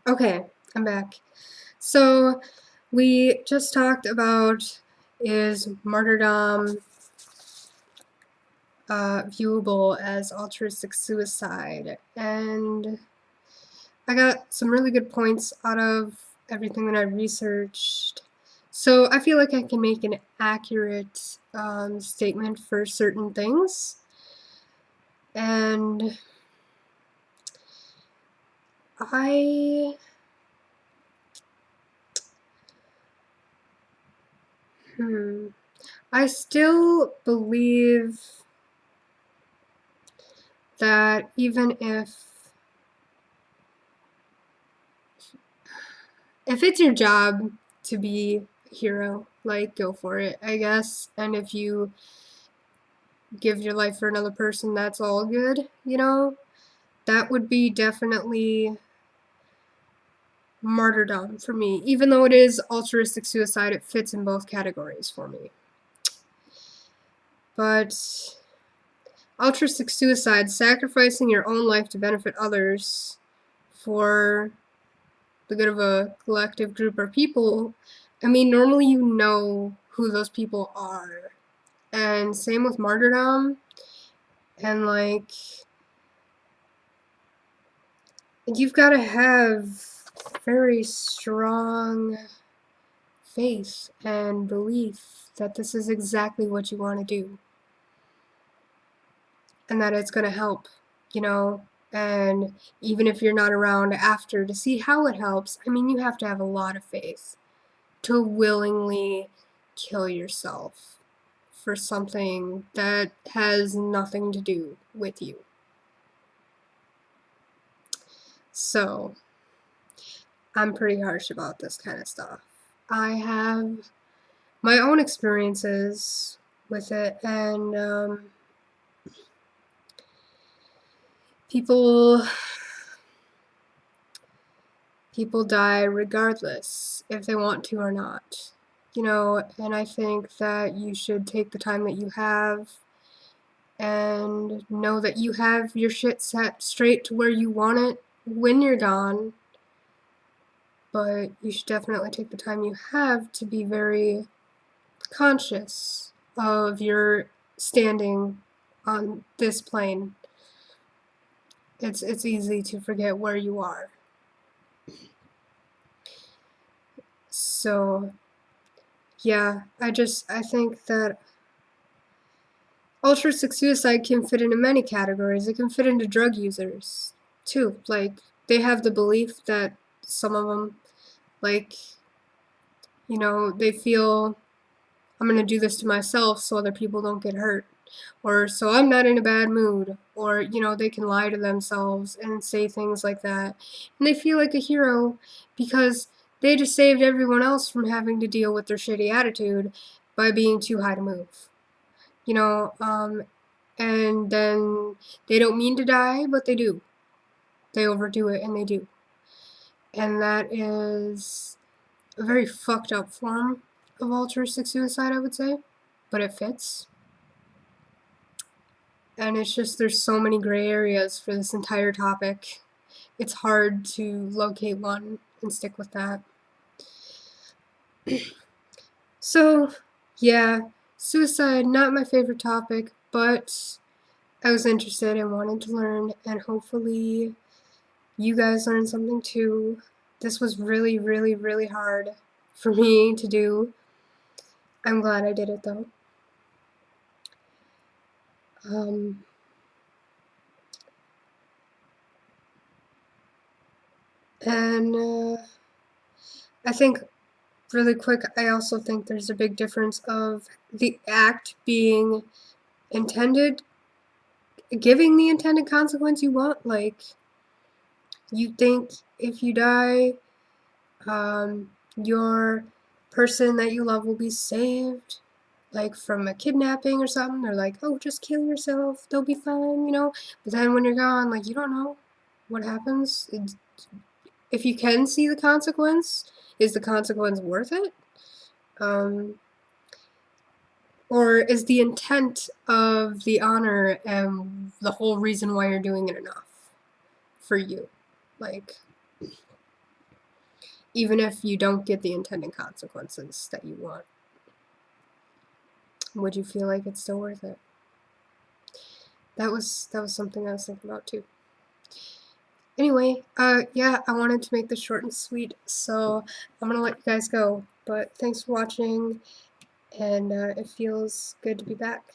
Okay, I'm back. So we just talked about, is martyrdom viewable as altruistic suicide? And I got some really good points out of everything that I researched. So I feel like I can make an accurate statement for certain things. And I I still believe that even if it's your job to be a hero, like, go for it, I guess. And if you give your life for another person, that's all good, you know? That would be definitely martyrdom for me. Even though it is altruistic suicide, it fits in both categories for me. But altruistic suicide, sacrificing your own life to benefit others for the good of a collective group or people, I mean, normally you know who those people are. And same with martyrdom. And, like, you've got to have very strong faith and belief that this is exactly what you want to do. And that it's going to help, you know? And even if you're not around after to see how it helps, I mean, you have to have a lot of faith to willingly kill yourself for something that has nothing to do with you. So, I'm pretty harsh about this kind of stuff. I have my own experiences with it, and people people die regardless if they want to or not. You know, and I think that you should take the time that you have and know that you have your shit set straight to where you want it when you're gone. But you should definitely take the time you have to be very conscious of your standing on this plane. It's easy to forget where you are. So yeah, I think that altruistic suicide can fit into many categories. It can fit into drug users too. Like, they have the belief that some of them, like, you know, they feel, I'm gonna do this to myself so other people don't get hurt, or so I'm not in a bad mood, or, you know, they can lie to themselves and say things like that. And they feel like a hero because they just saved everyone else from having to deal with their shitty attitude by being too high to move. You know, and then they don't mean to die, but they do. They overdo it and they do. And that is a very fucked up form of altruistic suicide, I would say, but it fits. And it's just, there's so many gray areas for this entire topic. It's hard to locate one and stick with that. So, yeah, suicide, not my favorite topic, but I was interested and wanted to learn, and hopefully you guys learned something too. This was really, really, really hard for me to do. I'm glad I did it though. Um, and I think, really quick, I also think there's a big difference of the act being intended, giving the intended consequence you want. Like, you think if you die, your person that you love will be saved, like from a kidnapping or something. They're like, oh, just kill yourself, they'll be fine, you know? But then when you're gone, like, you don't know what happens. If you can see the consequence, is the consequence worth it? Or is the intent of the honor and the whole reason why you're doing it enough for you? Like, even if you don't get the intended consequences that you want? Would you feel like it's still worth it? That was something I was thinking about too. Anyway, yeah, I wanted to make this short and sweet, so I'm gonna let you guys go. But thanks for watching, and it feels good to be back.